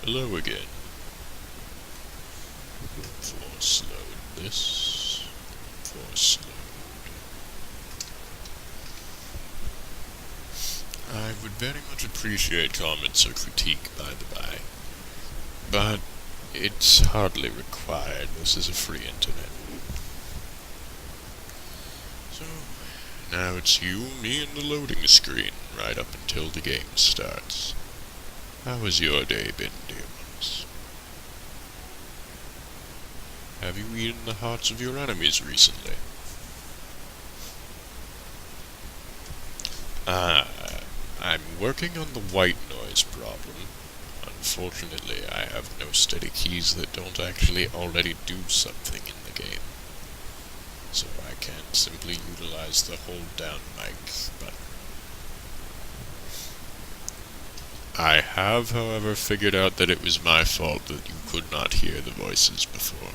Hello again. Force load this. Force load. I would very much appreciate comments or critique, by the by. But it's hardly required. This is a free internet. So, now it's you, me, and the loading screen, right up until the game starts. How has your day been, dear ones? Have you eaten the hearts of your enemies recently? I'm working on the white noise problem. Unfortunately, I have no steady keys that don't actually already do something in the game. So I can't simply utilize the hold down mic button. I have, however, figured out that it was my fault that you could not hear the voices before.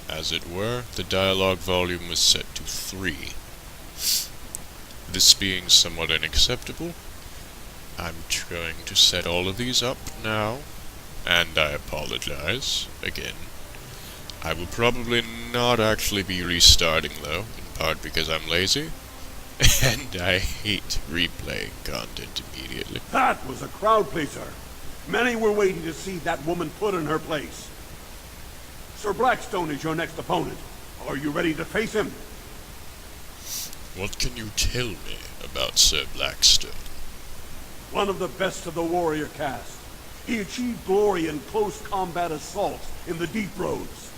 As it were, the dialogue volume was set to 3. This being somewhat unacceptable, I'm going to set all of these up now, and I apologize, again. I will probably not actually be restarting though, in part because I'm lazy, and I hate replaying content immediately. That was a crowd pleaser. Many were waiting to see that woman put in her place. Sir Blackstone is your next opponent. Are you ready to face him? What can you tell me about Sir Blackstone? One of the best of the warrior caste. He achieved glory in close combat assaults in the deep roads.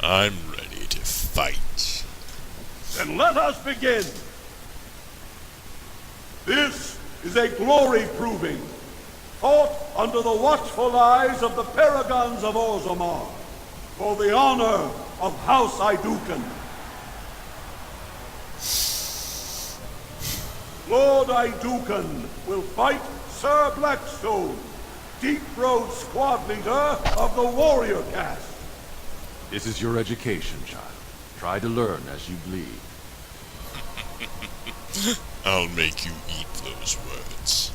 I'm ready to fight. Then let us begin! This is a glory proving, fought under the watchful eyes of the paragons of Orzammar, for the honor of House Idukan. Lord Idukan will fight Sir Blackstone, Deep Road squad leader of the warrior caste. This is your education, child. Try to learn as you bleed. I'll make you eat those words.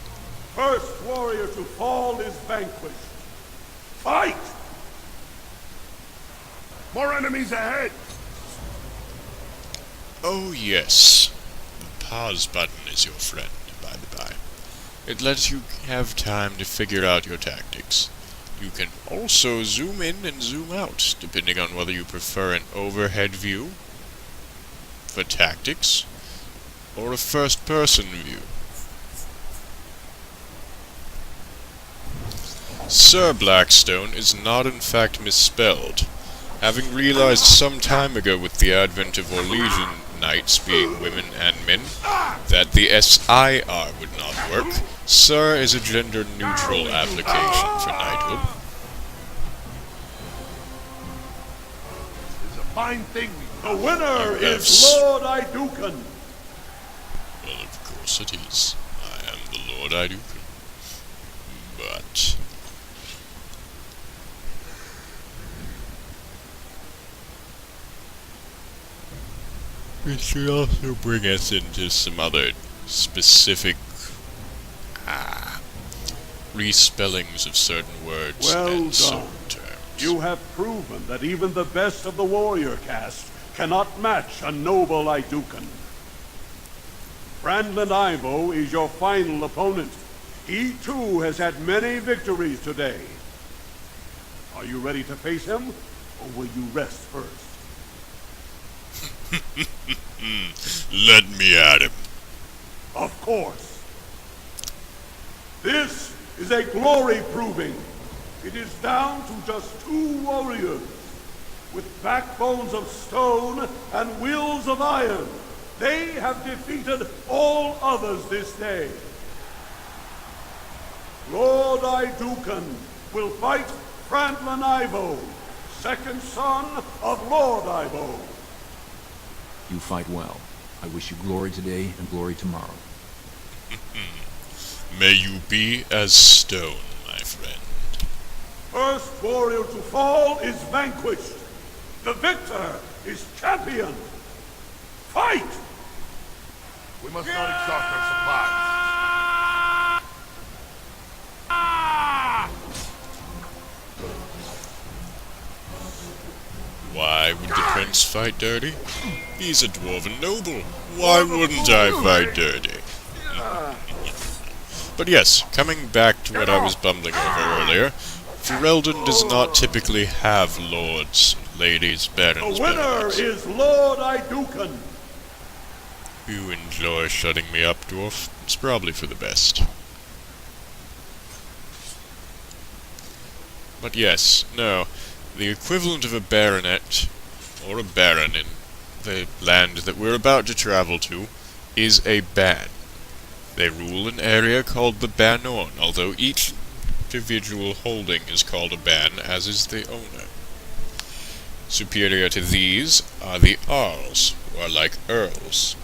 First warrior to fall is vanquished. Fight! More enemies ahead! Oh yes. The pause button is your friend, by the by. It lets you have time to figure out your tactics. You can also zoom in and zoom out, depending on whether you prefer an overhead view for tactics, or a first-person view. Sir Blackstone is not in fact misspelled, having realized some time ago with the advent of Orlesian knights being women and men, that the SIR would not work. Sir is a gender-neutral application for knighthood. It's a fine thing. The winner is Lord Idukan. Well, of course it is. I am the Lord Idukan. But it should also bring us into some other specific respellings of certain words and certain terms. You have proven that even the best of the warrior caste cannot match a noble Idukan. Brandlin Ivo is your final opponent. He too has had many victories today. Are you ready to face him, or will you rest first? Let me at him. Of course. This is a glory proving. It is down to just 2 warriors. With backbones of stone and wills of iron, they have defeated all others this day. Lord Idukan will fight Brandlin Ivo, second son of Lord Ivo. You fight well. I wish you glory today and glory tomorrow. May you be as stone, my friend. First warrior to fall is vanquished. The victor is champion. Fight! We must not exhaust our supplies. Why would the prince fight dirty? He's a dwarven noble. Why wouldn't I fight dirty? But yes, coming back to what I was bumbling over earlier, Ferelden does not typically have lords, ladies, barons, The winner is Lord Idukan. You enjoy shutting me up, dwarf. It's probably for the best. But yes, no, the equivalent of a baronet, or a baron in the land that we're about to travel to, is a ban. They rule an area called the Banorn, although each individual holding is called a ban, as is the owner. Superior to these are the Arls, who are like earls,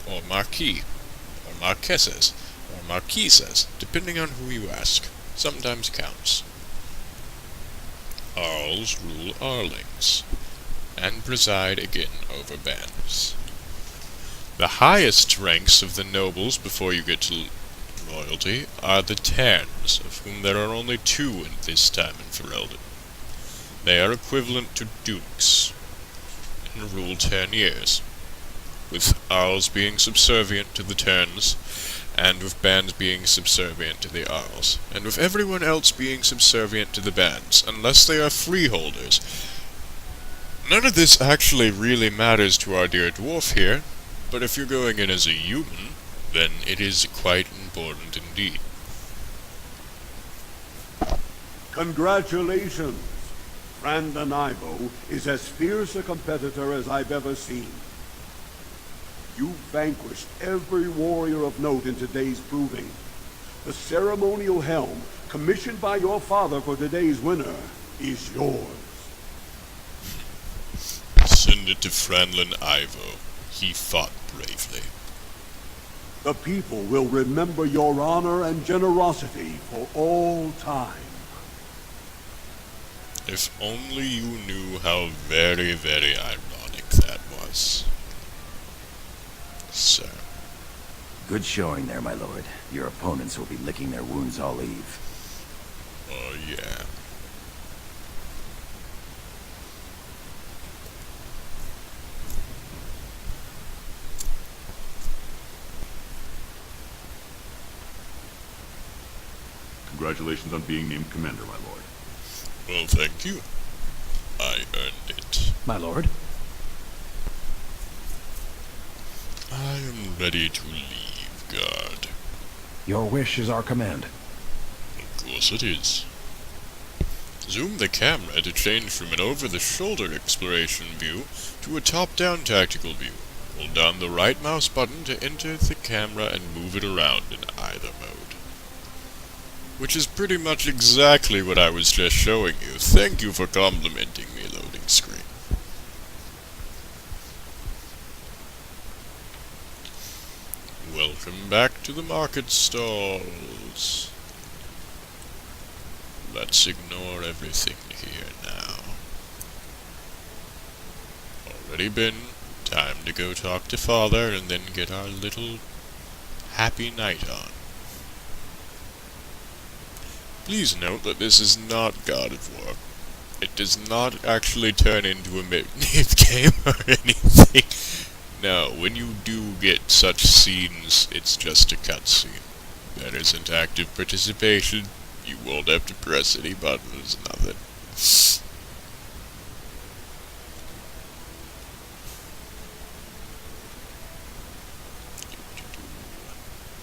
or marquis, or marquesses, or marquises, depending on who you ask. Sometimes counts. Arls rule Arlings, and preside again over bans. The highest ranks of the nobles before you get to royalty are the Terns, of whom there are only 2 at this time in Ferelden. They are equivalent to dukes, and rule 10 years, with Arls being subservient to the Terns, and with bans being subservient to the Arls, and with everyone else being subservient to the bans, unless they are freeholders. None of this actually really matters to our dear dwarf here, but if you're going in as a human, then it is quite important indeed. Congratulations. Brandon Ivo is as fierce a competitor as I've ever seen. You vanquished every warrior of note in today's proving. The ceremonial helm, commissioned by your father for today's winner, is yours. Send it to Franlin Ivo. He fought bravely. The people will remember your honor and generosity for all time. If only you knew how very, very ironic that was. Sir. Good showing there, my lord. Your opponents will be licking their wounds all eve. Oh, yeah. Congratulations on being named commander, my lord. Well, thank you. I earned it. My lord? I am ready to leave, guard. Your wish is our command. Of course it is. Zoom the camera to change from an over-the-shoulder exploration view to a top-down tactical view. Hold down the right mouse button to enter the camera and move it around in either mode. Which is pretty much exactly what I was just showing you. Thank you for complimenting me, loading screen. Welcome back to the market stalls. Let's ignore everything here now. Already been. Time to go talk to Father and then get our little happy night on. Please note that this is not God of War. It does not actually turn into a mid-name game or anything. No, when you do get such scenes, it's just a cutscene. There isn't active participation. You won't have to press any buttons, nothing.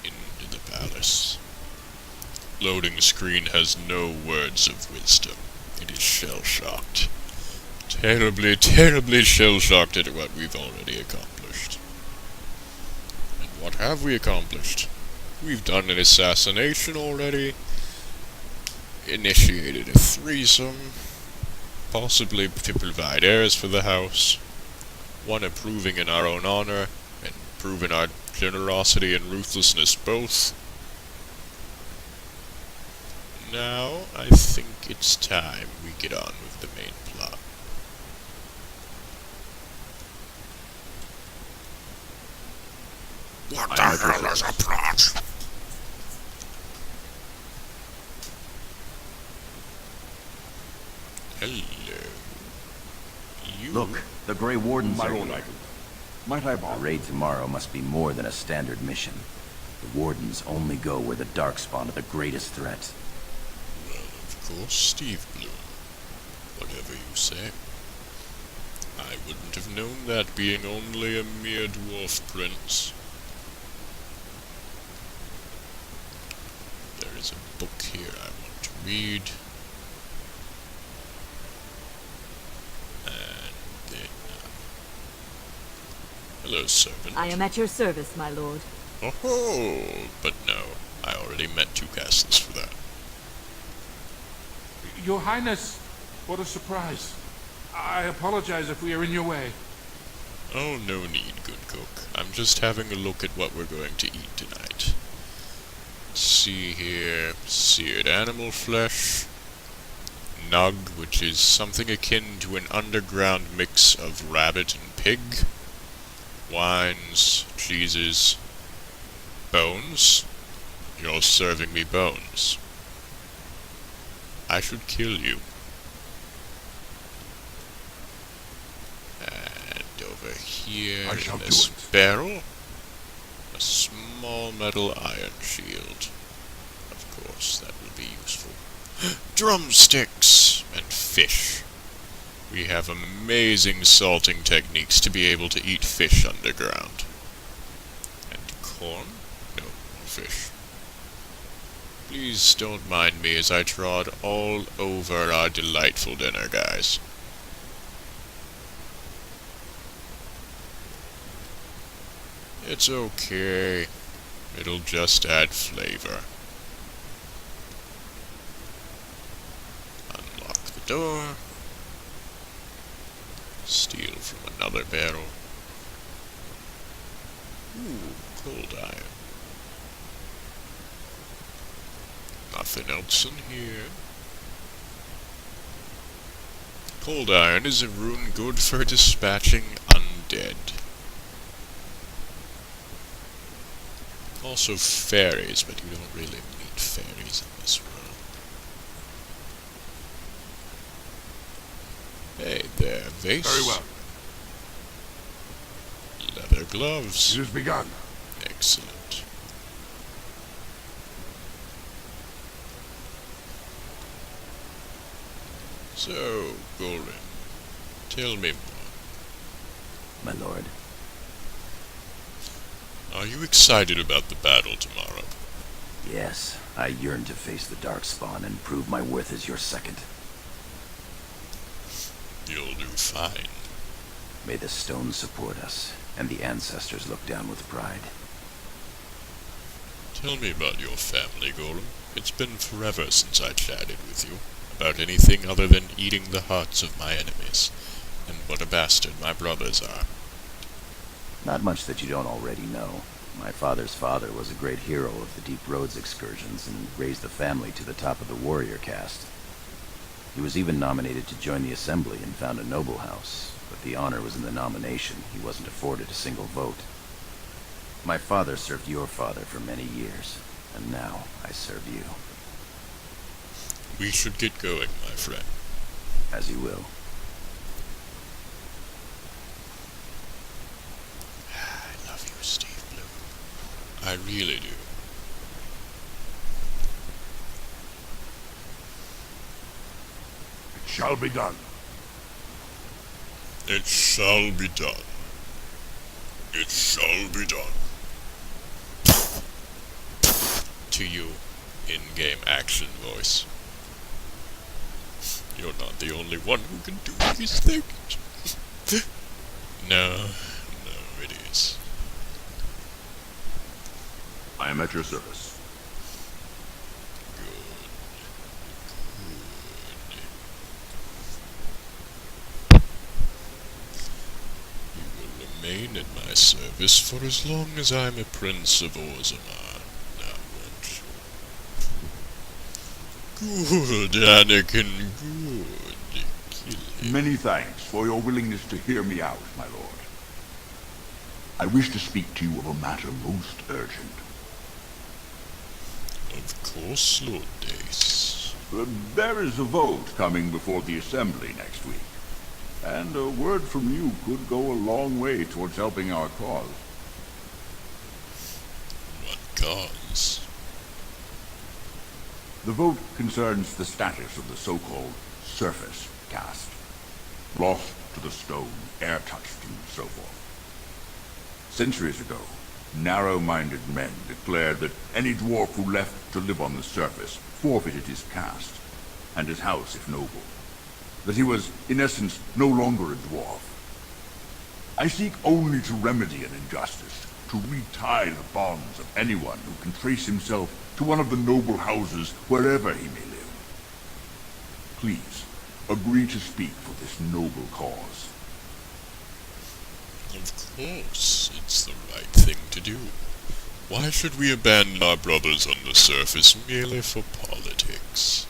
Into the palace. Loading screen has no words of wisdom. It is shell-shocked. Terribly, terribly shell-shocked at what we've already accomplished. And what have we accomplished? We've done an assassination already, initiated a threesome, possibly to provide heirs for the house, one approving in our own honor, and proving our generosity and ruthlessness both. Now, I think it's time we get on with the main plot. What the hell is a plot? Hello. Look, the Grey Wardens My are lord, here. might I The borrow? raid tomorrow must be more than a standard mission. The Wardens only go where the Darkspawn are the greatest threat. Well, of course, Steve Bloom. Whatever you say. I wouldn't have known that being only a mere dwarf prince. There is a book here I want to read. And then... hello, servant. I am at your service, my lord. Oh, but no. I already met 2 castles for that. Your Highness, what a surprise. I apologize if we are in your way. Oh, no need, good cook. I'm just having a look at what we're going to eat tonight. See here, seared animal flesh, nug, which is something akin to an underground mix of rabbit and pig, wines, cheeses, bones. You're serving me bones. I should kill you. And over here I shall in do this it. barrel, a small metal iron shield. Of course, that will be useful. Drumsticks and fish. We have amazing salting techniques to be able to eat fish underground. And corn? No, more fish. Please don't mind me as I trod all over our delightful dinner, guys. It's okay. It'll just add flavor. Unlock the door. Steal from another barrel. Ooh, cold iron. Nothing else in here. Cold iron is a rune good for dispatching undead. Also fairies, but you don't really meet fairies in this world. Hey there, vase. Very well. Leather gloves. It has begun. Excellent. So, Gorin, tell me more. My lord, Are you excited about the battle tomorrow? yes, I yearn to face the Darkspawn and prove my worth as your second. You'll do fine. May the stones support us, and the ancestors look down with pride. Tell me about your family, Golem. It's been forever since I chatted with you about anything other than eating the hearts of my enemies, and what a bastard my brothers are. Not much that you don't already know. My father's father was a great hero of the Deep Roads excursions and raised the family to the top of the warrior caste. He was even nominated to join the assembly and found a noble house, but the honor was in the nomination. He wasn't afforded a single vote. My father served your father for many years, and now I serve you. We should get going, my friend. As you will. I love you, Steve Bloom. I really do. It shall be done. It shall be done. It shall be done. To you, in-game action voice. You're not the only one who can do these things. No, it is. I am at your service. You will remain in my service for as long as I'm a prince of Orzammar. Now, won't you? Good, Anakin, good. Kill him. Many thanks for your willingness to hear me out, my lord. I wish to speak to you of a matter most urgent. Of course, Lord Dace. There is a vote coming before the assembly next week. And a word from you could go a long way towards helping our cause. What cause? The vote concerns the status of the so-called surface caste. Lost to the stone, air-touched, and so forth. Centuries ago, narrow-minded men declared that any dwarf who left to live on the surface forfeited his caste, and his house if noble. That he was, in essence, no longer a dwarf. I seek only to remedy an injustice, to retie the bonds of anyone who can trace himself to one of the noble houses wherever he may live. Please, agree to speak for this noble cause. Of course, it's the right thing to do. Why should we abandon our brothers on the surface merely for politics?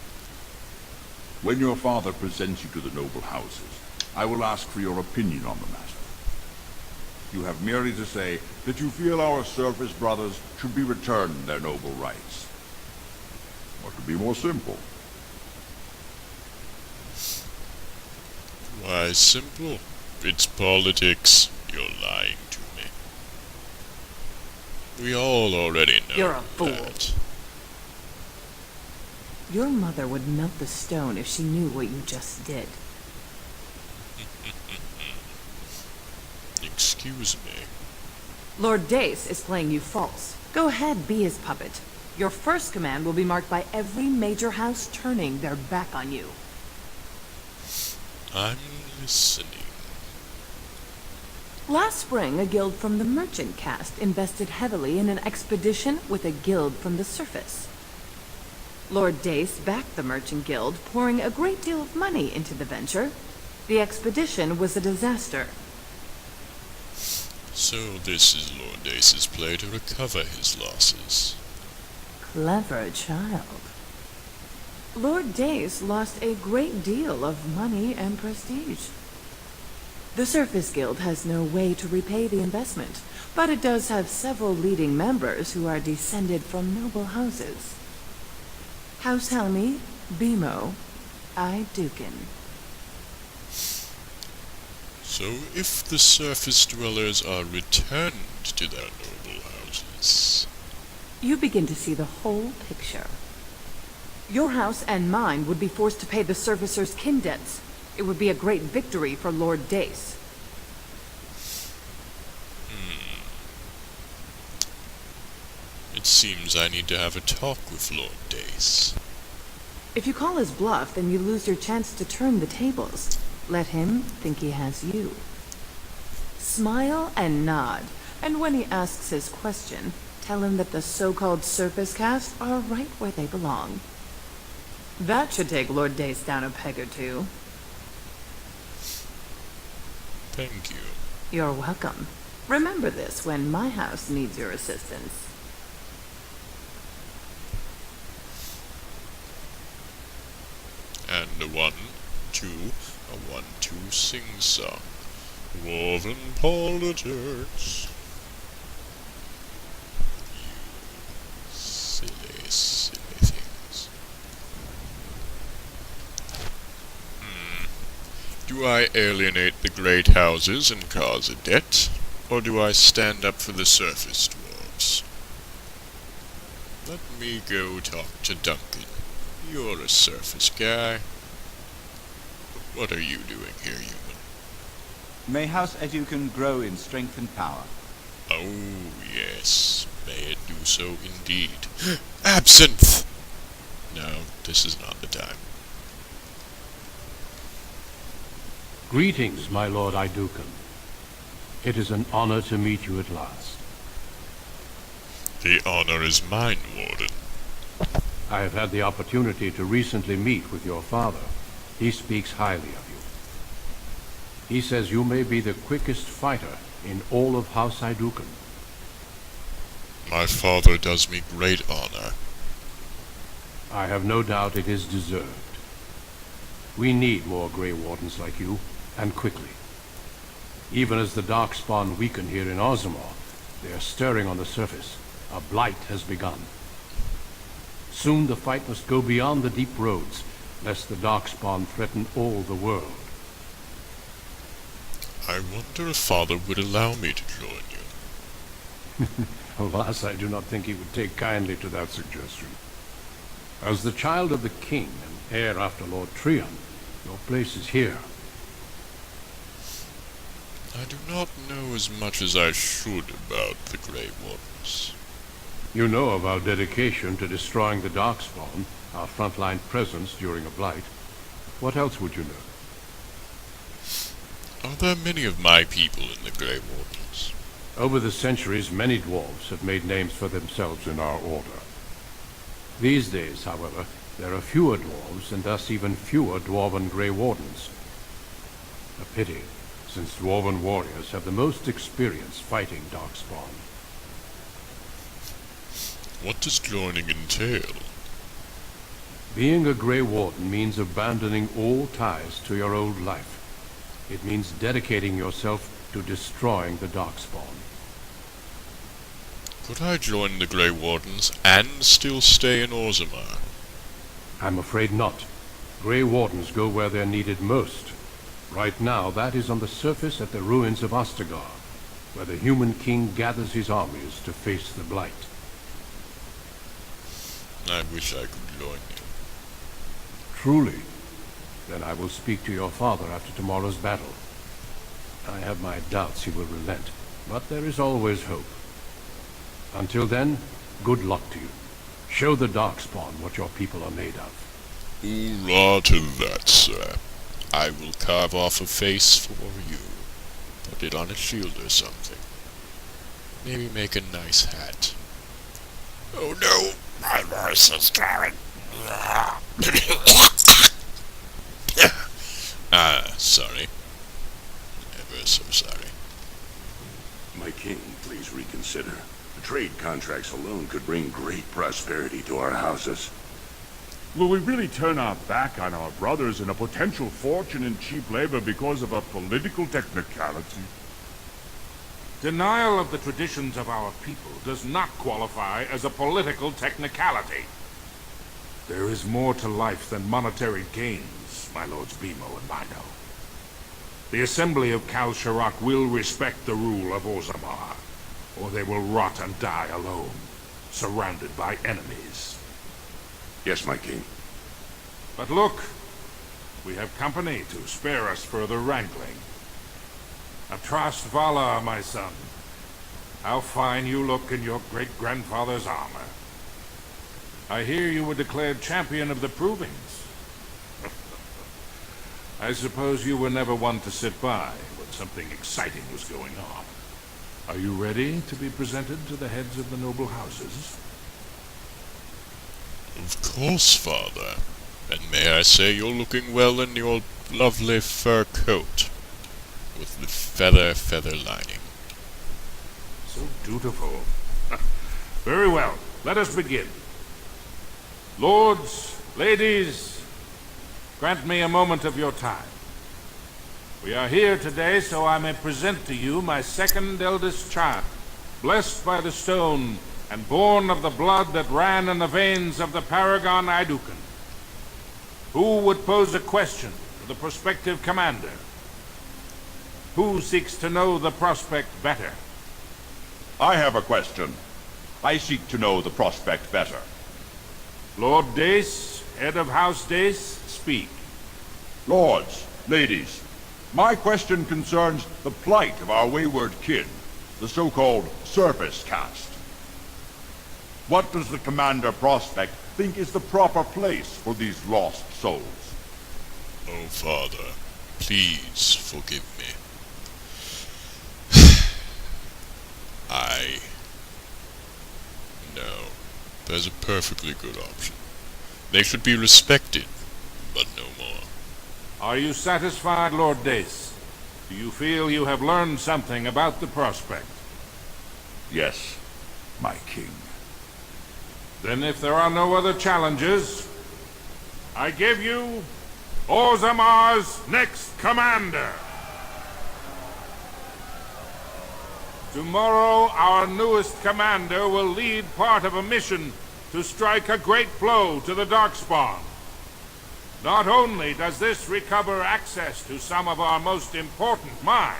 When your father presents you to the noble houses, I will ask for your opinion on the matter. You have merely to say that you feel our surface brothers should be returned their noble rights. What could be more simple? Why, simple. It's politics. You're lying to me. We all already know You're a fool. that. Your mother would melt the stone if she knew what you just did. Excuse me. Lord Dace is playing you false. Go ahead, be his puppet. Your first command will be marked by every major house turning their back on you. I'm listening. Last spring, a guild from the merchant caste invested heavily in an expedition with a guild from the surface. Lord Dace backed the merchant guild, pouring a great deal of money into the venture. The expedition was a disaster. So this is Lord Dace's play to recover his losses. Clever child. Lord Dace lost a great deal of money and prestige. The Surface Guild has no way to repay the investment, but it does have several leading members who are descended from noble houses. House Helmi, Bimo, I Dukin. So if the surface dwellers are returned to their noble houses... You begin to see the whole picture. Your house and mine would be forced to pay the Surfacers' kin debts. It would be a great victory for Lord Dace. It seems I need to have a talk with Lord Dace. If you call his bluff, then you lose your chance to turn the tables. Let him think he has you. Smile and nod, and when he asks his question, tell him that the so-called surface caste are right where they belong. That should take Lord Dace down a peg or two. Thank you. You're welcome. Remember this when my house needs your assistance. And a 1, 2, a 1, 2 sing-song. Woven politics. You silly, silly things. Do I alienate the great houses and cause a debt, or do I stand up for the surface dwarves? Let me go talk to Duncan. You're a surface guy. What are you doing here, human? May House Educan grow in strength and power. Oh, yes. May it do so indeed. Absinthe! No, this is not the time. Greetings, my lord Idukan. It is an honor to meet you at last. The honor is mine, Warden. I have had the opportunity to recently meet with your father. He speaks highly of you. He says you may be the quickest fighter in all of House Idukan. My father does me great honor. I have no doubt it is deserved. We need more Grey Wardens like you, and quickly. Even as the Darkspawn weaken here in Ozamor, they are stirring on the surface. A blight has begun. Soon the fight must go beyond the deep roads, lest the Darkspawn threaten all the world. I wonder if Father would allow me to join you. Alas, I do not think he would take kindly to that suggestion. As the child of the king and heir after Lord Treon, your place is here. I do not know as much as I should about the Grey Wardens. You know of our dedication to destroying the Darkspawn, our frontline presence during a blight. What else would you know? Are there many of my people in the Grey Wardens? Over the centuries, many dwarves have made names for themselves in our order. These days, however, there are fewer dwarves and thus even fewer dwarven Grey Wardens. A pity, since dwarven warriors have the most experience fighting Darkspawn. What does joining entail? Being a Grey Warden means abandoning all ties to your old life. It means dedicating yourself to destroying the Darkspawn. Could I join the Grey Wardens and still stay in Orzammar? I'm afraid not. Grey Wardens go where they're needed most. Right now, that is on the surface at the ruins of Ostagar, where the human king gathers his armies to face the Blight. I wish I could join you. Truly? Then I will speak to your father after tomorrow's battle. I have my doubts he will relent, but there is always hope. Until then, good luck to you. Show the Darkspawn what your people are made of. Hoorah to that, sir. I will carve off a face for you. Put it on a shield or something. Maybe make a nice hat. Oh no, my voice is going. Sorry. Ever so sorry. My king, please reconsider. The trade contracts alone could bring great prosperity to our houses. Will we really turn our back on our brothers and a potential fortune in cheap labor because of a political technicality? Denial of the traditions of our people does not qualify as a political technicality. There is more to life than monetary gains, my lords Bimo and Bino. The Assembly of Kal Sharok will respect the rule of Orzammar, or they will rot and die alone, surrounded by enemies. Yes, my king. But look, we have company to spare us further wrangling. Atrast Vala, my son. How fine you look in your great-grandfather's armor. I hear you were declared champion of the Provings. I suppose you were never one to sit by when something exciting was going on. Are you ready to be presented to the heads of the noble houses? Of course, Father. And may I say you're looking well in your lovely fur coat, with the feather lining. So dutiful. Very well, let us begin. Lords, ladies, grant me a moment of your time. We are here today so I may present to you my second eldest child, blessed by the stone and born of the blood that ran in the veins of the paragon Idukan. Who would pose a question to the prospective commander? Who seeks to know the prospect better? I have a question. I seek to know the prospect better. Lord Dace, head of House Dace, speak. Lords, ladies, my question concerns the plight of our wayward kin, the so-called Surface Caste. What does the Commander Prospect think is the proper place for these lost souls? Oh, Father, please forgive me. No, there's a perfectly good option. They should be respected, but no more. Are you satisfied, Lord Dace? Do you feel you have learned something about the prospect? Yes, my king. Then if there are no other challenges, I give you Orzammar's next commander. Tomorrow, our newest commander will lead part of a mission to strike a great blow to the Darkspawn. Not only does this recover access to some of our most important mines,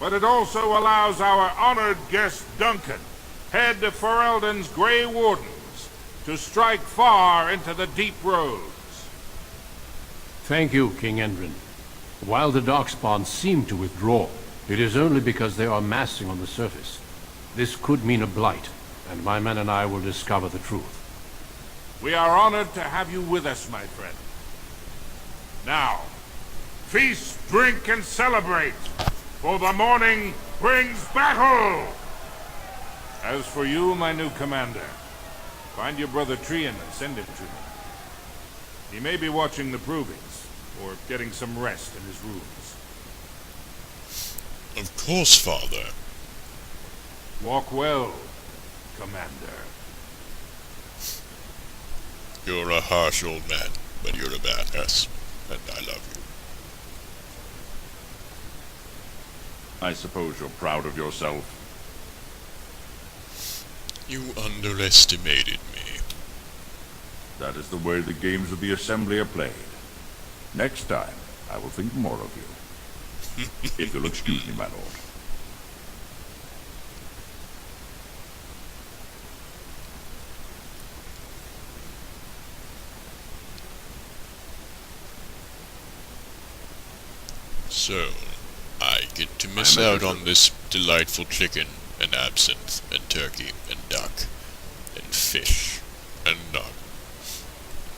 but it also allows our honored guest Duncan, head of Ferelden's Grey Wardens, to strike far into the deep roads. Thank you, King Endrin. While the Darkspawn seem to withdraw, it is only because they are massing on the surface. This could mean a blight, and my men and I will discover the truth. We are honored to have you with us, my friend. Now, feast, drink, and celebrate, for the morning brings battle! As for you, my new commander, find your brother Trian and send him to me. He may be watching the provings, or getting some rest in his rooms. Of course, Father. Walk well, Commander. You're a harsh old man, but you're a badass, and I love you. I suppose you're proud of yourself. You underestimated me. That is the way the games of the Assembly are played. Next time, I will think more of you. If you'll excuse me, my lord. So, I get to miss out on this delightful chicken, and absinthe, and turkey, and duck, and fish, and duck.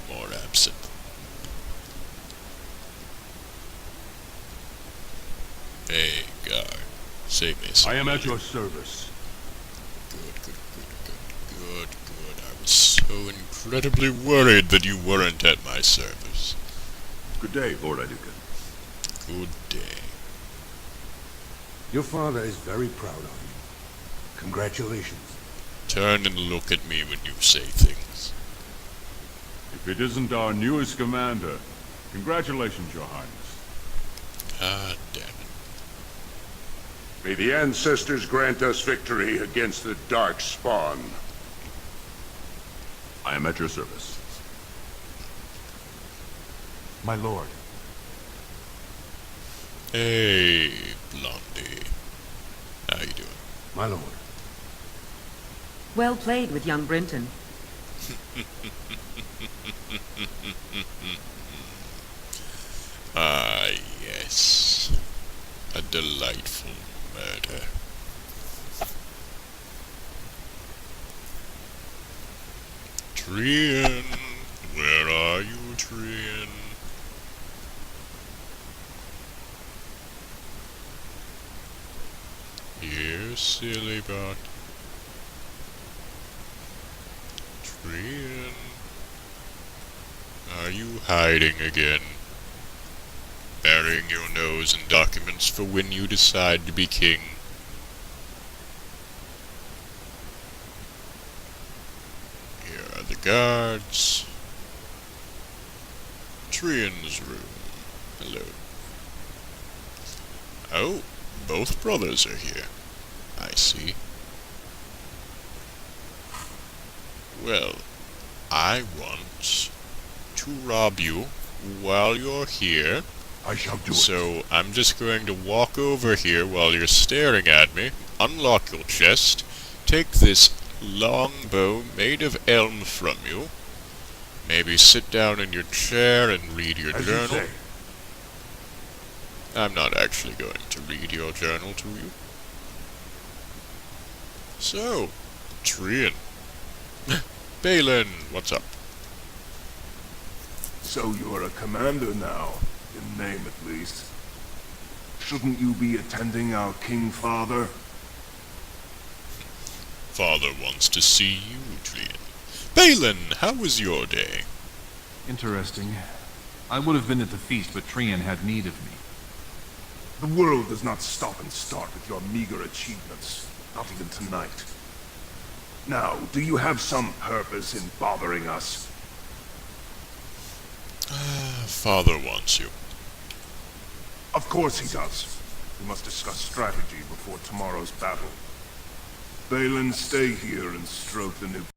More absinthe. Hey, guard. Save me some. I am at your service. Good. I was so incredibly worried that you weren't at my service. Good day, Lord Iduka. Good day. Your father is very proud of you. Congratulations. Turn and look at me when you say things. If it isn't our newest commander, congratulations, Your Highness. Ah, damn it. May the ancestors grant us victory against the Darkspawn. I am at your service. My lord. Hey, Blondie. How you doing? My lord. Well played with young Brinton. Ah, yes. A delightful murder. Trian, where are you, Trian? Here, silly bot. Trian. Are you hiding again? Burying your nose in documents for when you decide to be king? Here are the guards. Trian's room. Hello. Oh, both brothers are here. I see. Well, I want to rob you while you're here. I shall do it. So I'm just going to walk over here while you're staring at me, unlock your chest, take this long bow made of elm from you, maybe sit down in your chair and read your As you journal. say. I'm not actually going to read your journal to you. So, Trian. Balin, what's up? So you are a commander now, in name at least. Shouldn't you be attending our King Father? Father wants to see you, Trian. Balin, how was your day? Interesting. I would have been at the feast, but Trian had need of me. The world does not stop and start with your meager achievements. Not even tonight. Now, do you have some purpose in bothering us? Father wants you. Of course he does. We must discuss strategy before tomorrow's battle. Balin, stay here and stroke the new